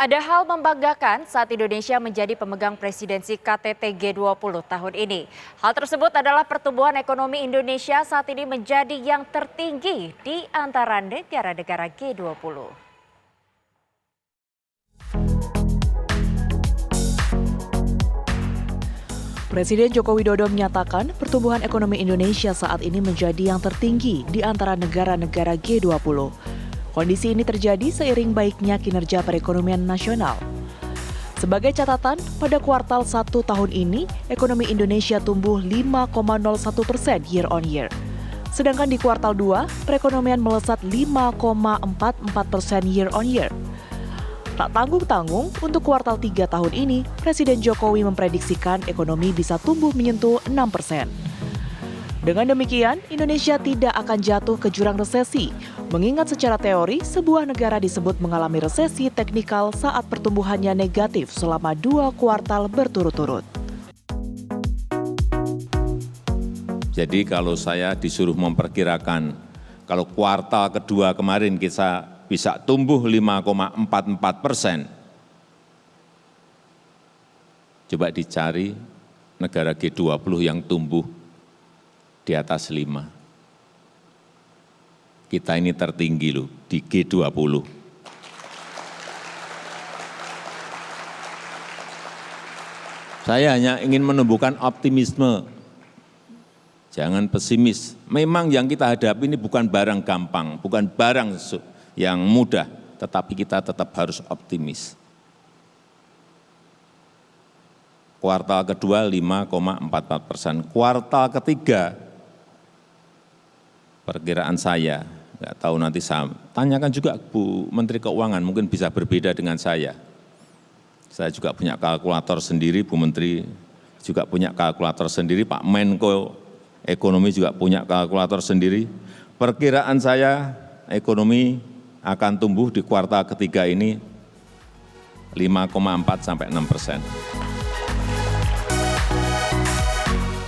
Ada hal membanggakan saat Indonesia menjadi pemegang presidensi KTT G20 tahun ini. Hal tersebut adalah pertumbuhan ekonomi Indonesia saat ini menjadi yang tertinggi di antara negara-negara G20. Presiden Joko Widodo menyatakan pertumbuhan ekonomi Indonesia saat ini menjadi yang tertinggi di antara negara-negara G20. Kondisi ini terjadi seiring baiknya kinerja perekonomian nasional. Sebagai catatan, pada kuartal 1 tahun ini, ekonomi Indonesia tumbuh 5,01% year on year. Sedangkan di kuartal 2, perekonomian melesat 5,44% year on year. Tak tanggung-tanggung, untuk kuartal 3 tahun ini, Presiden Jokowi memprediksikan ekonomi bisa tumbuh menyentuh 6%. Dengan demikian, Indonesia tidak akan jatuh ke jurang resesi, mengingat secara teori sebuah negara disebut mengalami resesi teknikal saat pertumbuhannya negatif selama 2 kuartal berturut-turut. Jadi kalau saya disuruh memperkirakan, kalau kuartal kedua kemarin kita bisa tumbuh 5,44%. Coba dicari negara G20 yang tumbuh di atas 5. Kita ini tertinggi loh di G20. Saya hanya ingin menumbuhkan optimisme. Jangan pesimis. Memang yang kita hadapi ini bukan barang gampang, bukan barang yang mudah, tetapi kita tetap harus optimis. Kuartal kedua 5,44%. Kuartal ketiga, perkiraan saya, nggak tahu nanti saya tanyakan juga Bu Menteri Keuangan, mungkin bisa berbeda dengan saya. Saya juga punya kalkulator sendiri, Bu Menteri juga punya kalkulator sendiri, Pak Menko Ekonomi juga punya kalkulator sendiri. Perkiraan saya ekonomi akan tumbuh di kuartal ketiga ini 5,4–6%.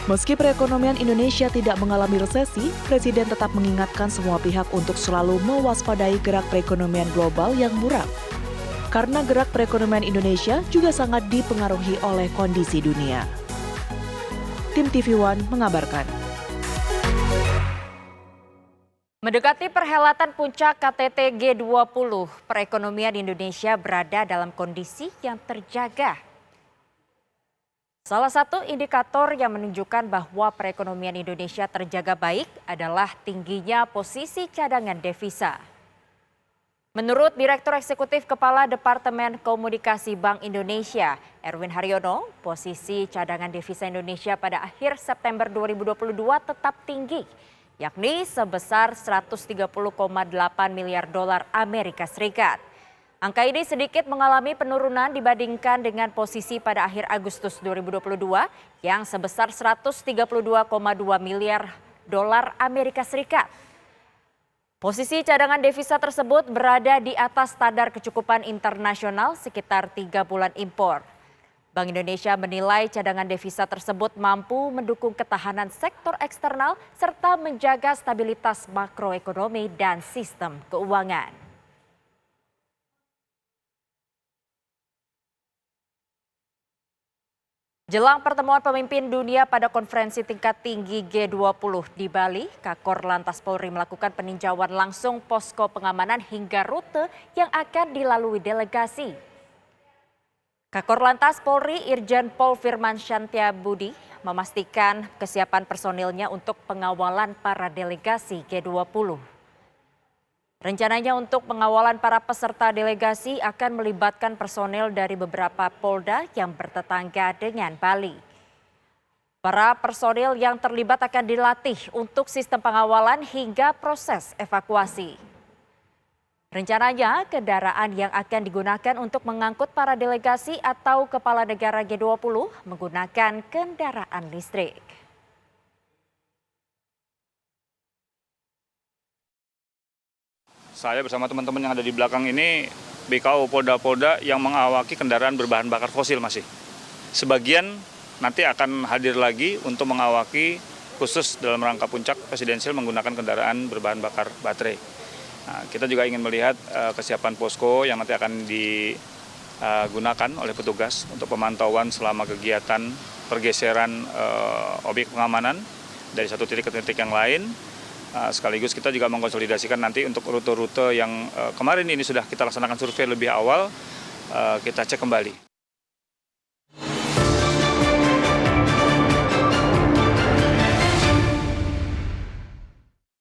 Meski perekonomian Indonesia tidak mengalami resesi, Presiden tetap mengingatkan semua pihak untuk selalu mewaspadai gerak perekonomian global yang muram. Karena gerak perekonomian Indonesia juga sangat dipengaruhi oleh kondisi dunia. Tim TV One mengabarkan. Mendekati perhelatan puncak KTT G20, perekonomian Indonesia berada dalam kondisi yang terjaga. Salah satu indikator yang menunjukkan bahwa perekonomian Indonesia terjaga baik adalah tingginya posisi cadangan devisa. Menurut Direktur Eksekutif Kepala Departemen Komunikasi Bank Indonesia, Erwin Haryono, posisi cadangan devisa Indonesia pada akhir September 2022 tetap tinggi, yakni sebesar 130,8 miliar dolar Amerika Serikat. Angka ini sedikit mengalami penurunan dibandingkan dengan posisi pada akhir Agustus 2022 yang sebesar 132,2 miliar dolar Amerika Serikat. Posisi cadangan devisa tersebut berada di atas standar kecukupan internasional sekitar 3 bulan impor. Bank Indonesia menilai cadangan devisa tersebut mampu mendukung ketahanan sektor eksternal serta menjaga stabilitas makroekonomi dan sistem keuangan. Jelang pertemuan pemimpin dunia pada konferensi tingkat tinggi G20 di Bali, Kakor Lantas Polri melakukan peninjauan langsung posko pengamanan hingga rute yang akan dilalui delegasi. Kakor Lantas Polri Irjen Pol Firman Shantyabudi memastikan kesiapan personilnya untuk pengawalan para delegasi G20. Rencananya untuk pengawalan para peserta delegasi akan melibatkan personel dari beberapa polda yang bertetangga dengan Bali. Para personil yang terlibat akan dilatih untuk sistem pengawalan hingga proses evakuasi. Rencananya kendaraan yang akan digunakan untuk mengangkut para delegasi atau kepala negara G20 menggunakan kendaraan listrik. Saya bersama teman-teman yang ada di belakang ini, BKO Polda-Polda yang mengawaki kendaraan berbahan bakar fosil masih. Sebagian nanti akan hadir lagi untuk mengawaki khusus dalam rangka puncak presidensial menggunakan kendaraan berbahan bakar baterai. Nah, kita juga ingin melihat kesiapan posko yang nanti akan gunakan oleh petugas untuk pemantauan selama kegiatan pergeseran objek pengamanan dari satu titik ke titik yang lain. Sekaligus kita juga mengkonsolidasikan nanti untuk rute-rute yang kemarin ini sudah kita laksanakan survei lebih awal, kita cek kembali.